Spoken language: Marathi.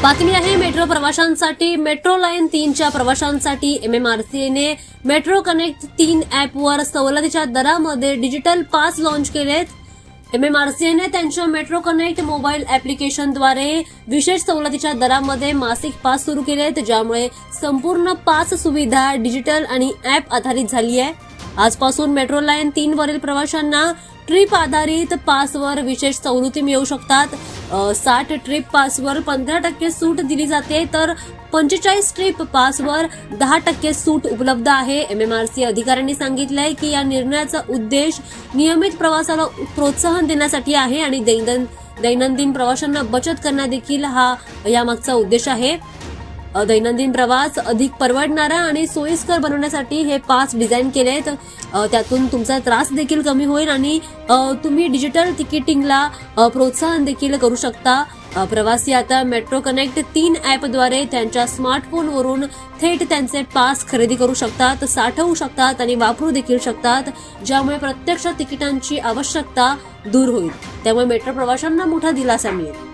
बातमी आहे मेट्रो प्रवाशांसाठी। मेट्रो लाईन 3च्या प्रवाशांसाठी MMRCने मेट्रो कनेक्ट 3 ॲपवर सवलतीच्या दरामध्ये डिजिटल पास लॉन्च केलेत। MMRCने त्यांच्या मेट्रो कनेक्ट मोबाईल ॲप्लिकेशनद्वारे विशेष सवलतीच्या दरामध्ये मासिक पास सुरू केलेत, ज्यामुळे संपूर्ण पास सुविधा डिजिटल आणि ॲप आधारित झाली आहे। आजपासून मेट्रो लाईन 3 वरील प्रवाशांना ट्रिप आधारित पासवर विशेष सवलती मिळू शकतात। 60 ट्रिप पासवर 15% सूट दिली जाते, तर 45 ट्रिप पासवर 10% सूट उपलब्ध आहे। MMRC अधिकाऱ्यांनी सांगितलंय की या निर्णयाचा उद्देश नियमित प्रवासाला प्रोत्साहन देण्यासाठी आहे आणि दैनंदिन प्रवाशांना बचत करणे देखील हा यामागचा उद्देश आहे। दैनंदिन प्रवास अधिक परवडणारा आणि सोयीस्कर बनवण्यासाठी हे पास डिझाईन केलेत। त्यातून तुमचा त्रास देखील कमी होईल आणि तुम्ही डिजिटल तिकिटिंगला प्रोत्साहन देखील करू शकता। प्रवासी आता मेट्रो कनेक्ट 3 ॲपद्वारे त्यांच्या स्मार्टफोनवरून थेट त्यांचे पास खरेदी करू शकतात, साठवू शकतात आणि वापरू देखील शकतात, ज्यामुळे प्रत्यक्ष तिकिटांची आवश्यकता दूर होईल। त्यामुळे मेट्रो प्रवाशांना मोठा दिलासा मिळेल।